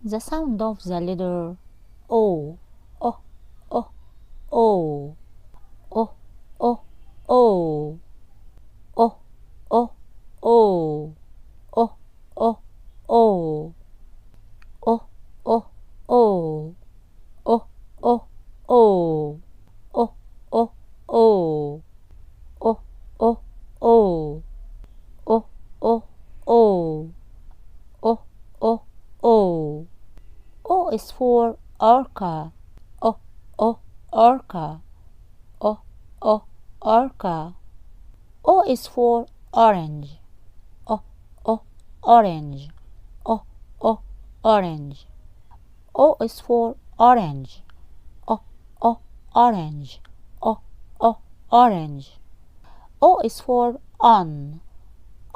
The sound of the letter O. O, O, O. O, O, O. O, O, O. O, O, O. O, O, O. O, O, O. O, O, O. O, O, O. O, O, O. O, O, O. O is for orca. O, O, orca. O, O, orca. O is for orange. O, O, orange. O, O, orange. O is for orange. O, O, orange. O, O, orange. O is for on.